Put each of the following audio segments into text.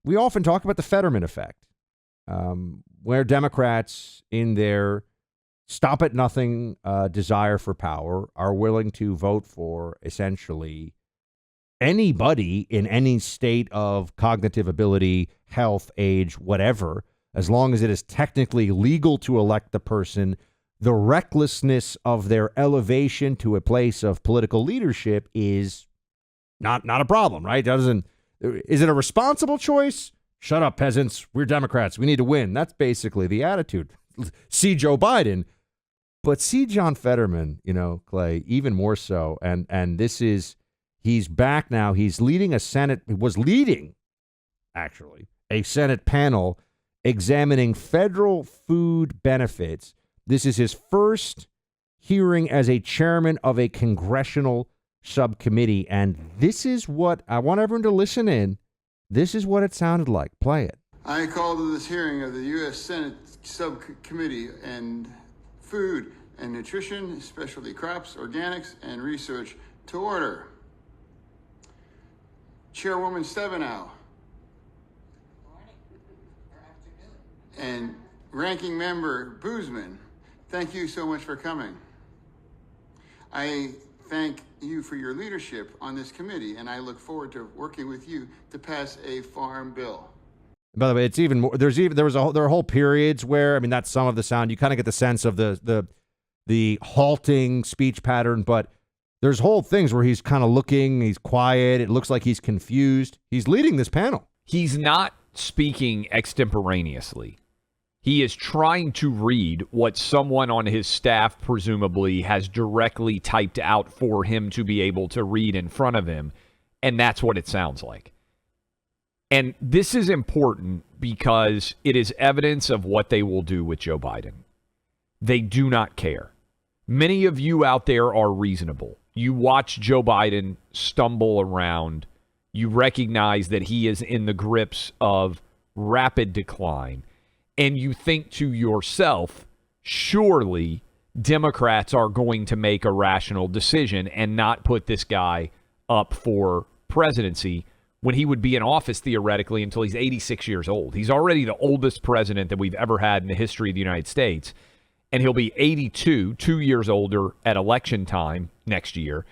we often talk about the Fetterman effect, where Democrats, in their stop-at-nothing desire for power, are willing to vote for essentially anybody in any state of cognitive ability, health, age, whatever, as long as it is technically legal to elect the person. The recklessness of their elevation to a place of political leadership is not a problem, right? Is it a responsible choice? Shut up, peasants. We're Democrats. We need to win. That's basically the attitude. See Joe Biden, but see John Fetterman, Clay, even more so. And he's back now. He's leading actually, a Senate panel examining federal food benefits. This is his first hearing as a chairman of a congressional subcommittee. And this is what I want everyone to listen in. This is what it sounded like. Play it. I call to this hearing of the U.S. Senate Subcommittee on Food and Nutrition, Specialty Crops, Organics, and Research to order. Chairwoman Stabenow. And Ranking Member Boozman, thank you so much for coming. I thank you for your leadership on this committee, and I look forward to working with you to pass a farm bill. By the way, it's even more. There are whole periods where, that's some of the sound. You kind of get the sense of the halting speech pattern, but there's whole things where he's kind of looking, he's quiet. It looks like he's confused. He's leading this panel. He's not speaking extemporaneously. He is trying to read what someone on his staff presumably has directly typed out for him to be able to read in front of him, and that's what it sounds like. And this is important because it is evidence of what they will do with Joe Biden. They do not care. Many of you out there are reasonable. You watch Joe Biden stumble around. You recognize that he is in the grips of rapid decline. And you think to yourself, surely Democrats are going to make a rational decision and not put this guy up for presidency when he would be in office theoretically until he's 86 years old. He's already the oldest president that we've ever had in the history of the United States. And he'll be 82, 2 years older at election time next year.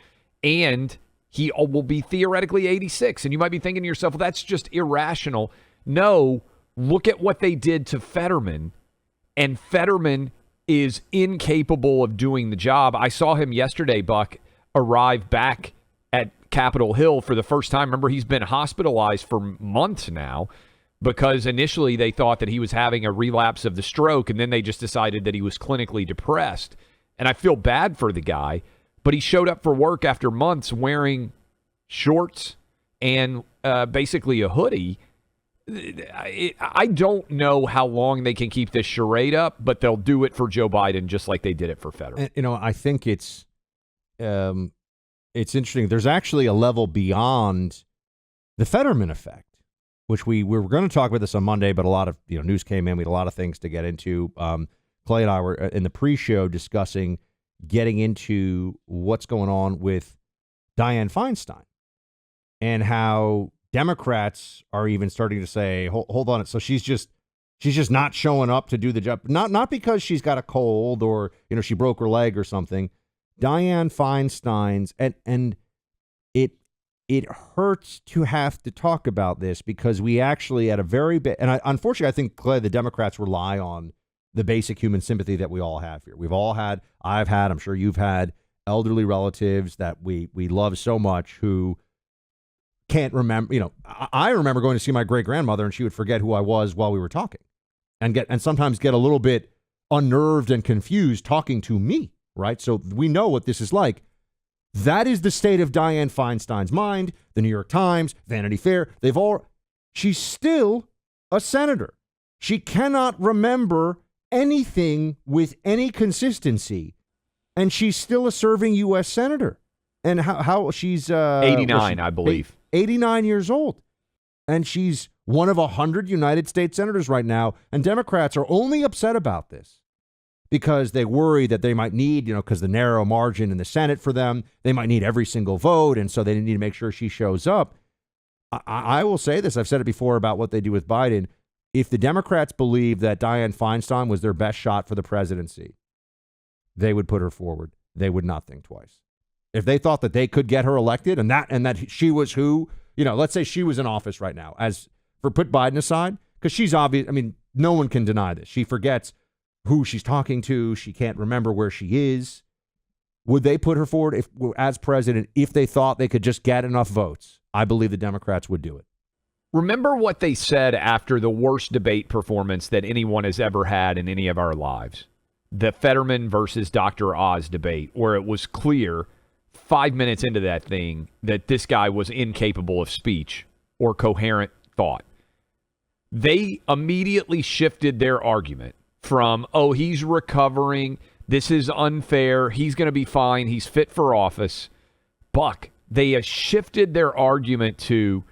And he will be theoretically 86. And you might be thinking to yourself, well, that's just irrational. No. Look at what they did to Fetterman, and Fetterman is incapable of doing the job. I saw him yesterday, Buck, arrive back at Capitol Hill for the first time. Remember, he's been hospitalized for months now because initially they thought that he was having a relapse of the stroke, and then they just decided that he was clinically depressed. And I feel bad for the guy, but he showed up for work after months wearing shorts and basically a hoodie. I don't know how long they can keep this charade up, but they'll do it for Joe Biden just like they did it for Fetterman. I think it's interesting. There's actually a level beyond the Fetterman effect, which we were going to talk about this on Monday, but a lot of news came in. We had a lot of things to get into. Clay and I were in the pre-show discussing getting into what's going on with Dianne Feinstein and how Democrats are even starting to say, hold on. So she's just not showing up to do the job. Not because she's got a cold or, she broke her leg or something. Dianne Feinstein's, and it hurts to have to talk about this because we actually at a very bit, and unfortunately, I think, Clay, the Democrats rely on the basic human sympathy that we all have here. I've had, I'm sure you've had elderly relatives that we love so much who can't remember, I remember going to see my great grandmother and she would forget who I was while we were talking and sometimes get a little bit unnerved and confused talking to me. Right. So we know what this is like. That is the state of Dianne Feinstein's mind. The New York Times, Vanity Fair, she's still a senator. She cannot remember anything with any consistency. And she's still a serving U.S. senator. And how she's 89, I believe. 89 years old. And she's one of 100 United States senators right now. And Democrats are only upset about this because they worry that they might need, because the narrow margin in the Senate for them, they might need every single vote. And so they need to make sure she shows up. I will say this. I've said it before about what they do with Biden. If the Democrats believe that Dianne Feinstein was their best shot for the presidency, they would put her forward. They would not think twice. If they thought that they could get her elected and that she was who, let's say she was in office right now, put Biden aside, because she's obvious. I mean, no one can deny this. She forgets who she's talking to. She can't remember where she is. Would they put her forward as president if they thought they could just get enough votes? I believe the Democrats would do it. Remember what they said after the worst debate performance that anyone has ever had in any of our lives. The Fetterman versus Dr. Oz debate, where it was clear 5 minutes into that thing that this guy was incapable of speech or coherent thought. They immediately shifted their argument from, oh, he's recovering, this is unfair, he's going to be fine, he's fit for office. Buck, they shifted their argument to,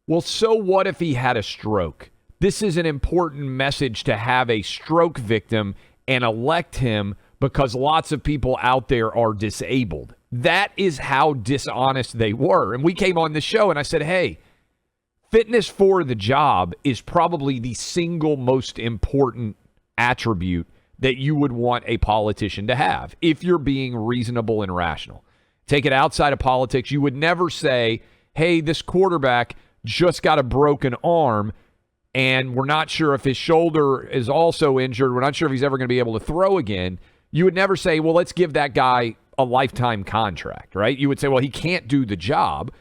well, so what if he had a stroke? This is an important message to have a stroke victim and elect him because lots of people out there are disabled. That is how dishonest they were. And we came on the show and I said, hey, fitness for the job is probably the single most important attribute that you would want a politician to have if you're being reasonable and rational. Take it outside of politics. You would never say, hey, this quarterback just got a broken arm and we're not sure if his shoulder is also injured. We're not sure if he's ever going to be able to throw again. You would never say, well, let's give that guy a lifetime contract, right? You would say, well, he can't do the job.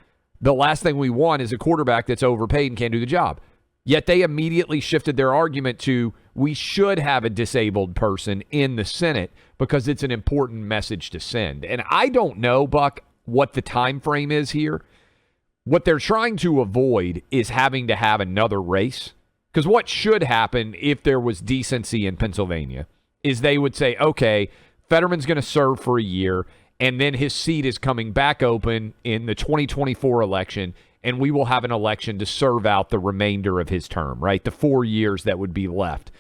The last thing we want is a quarterback that's overpaid and can't do the job. Yet they immediately shifted their argument to, we should have a disabled person in the Senate because it's an important message to send. And I don't know, Buck, what the time frame is here. What they're trying to avoid is having to have another race. Because what should happen if there was decency in Pennsylvania is they would say, okay, Fetterman's going to serve for a year, and then his seat is coming back open in the 2024 election, and we will have an election to serve out the remainder of his term, right? The 4 years that would be left.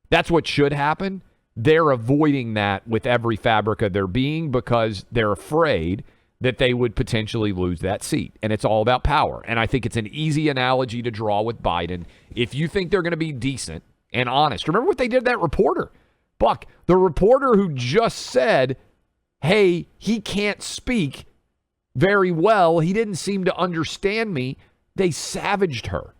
That's what should happen. They're avoiding that with every fabric of their being because they're afraid that they would potentially lose that seat. And it's all about power. And I think it's an easy analogy to draw with Biden. If you think they're going to be decent and honest, remember what they did to that reporter. Buck, the reporter who just said, hey, he can't speak very well. He didn't seem to understand me. They savaged her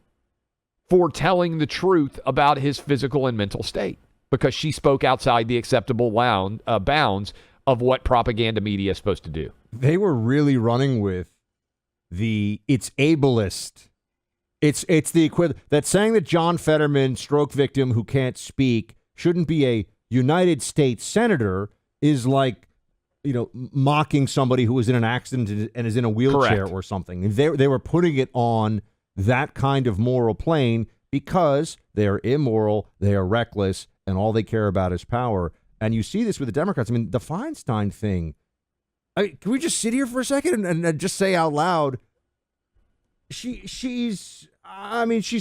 for telling the truth about his physical and mental state because she spoke outside the acceptable bounds of what propaganda media is supposed to do. They were really running with it's ableist. It's the equivalent that saying that John Fetterman, stroke victim who can't speak, shouldn't be a United States senator is like, mocking somebody who was in an accident and is in a wheelchair. Correct. Or something. They were putting it on that kind of moral plane because they are immoral, they are reckless, and all they care about is power. And you see this with the Democrats. I mean, the Feinstein thing. Can we just sit here for a second and just say out loud, she's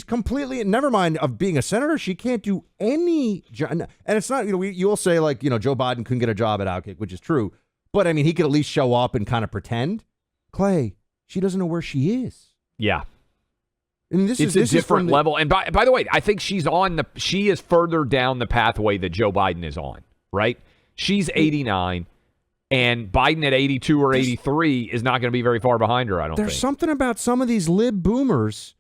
completely, never mind of being a senator, she can't do any job. And it's not, you'll say like, Joe Biden couldn't get a job at Outkick, which is true. But I mean, he could at least show up and kind of pretend. Clay, she doesn't know where she is. Yeah. And this it's is a different level. And by the way, I think she is further down the pathway that Joe Biden is on, right? She's 89. And Biden at 82 or 83 is not going to be very far behind her, I don't think. There's something about some of these lib boomers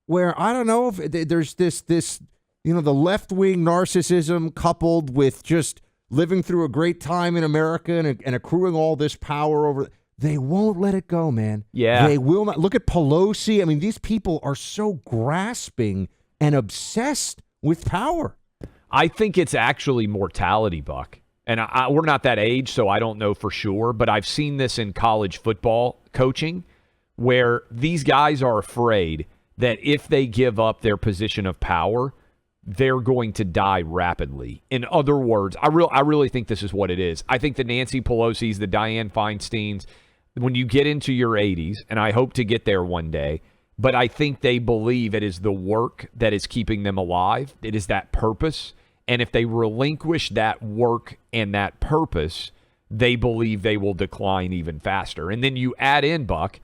where I don't know if there's this the left-wing narcissism coupled with just living through a great time in America and accruing all this power over. They won't let it go, man. Yeah. They will not. Look at Pelosi. I mean, these people are so grasping and obsessed with power. I think it's actually mortality, Buck. And we're not that age, so I don't know for sure, but I've seen this in college football coaching where these guys are afraid that if they give up their position of power, they're going to die rapidly. In other words, I really think this is what it is. I think the Nancy Pelosi's, the Dianne Feinsteins, when you get into your 80s, and I hope to get there one day, but I think they believe it is the work that is keeping them alive. It is that purpose. And if they relinquish that work and that purpose, they believe they will decline even faster. And then you add in, Buck,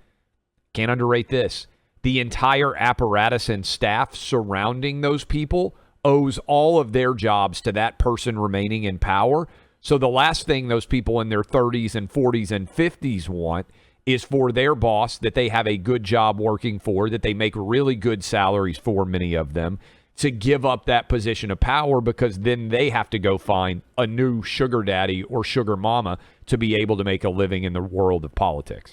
can't underrate this, the entire apparatus and staff surrounding those people owes all of their jobs to that person remaining in power. So the last thing those people in their 30s and 40s and 50s want is for their boss that they have a good job working for, that they make really good salaries for, many of them, to give up that position of power, because then they have to go find a new sugar daddy or sugar mama to be able to make a living in the world of politics.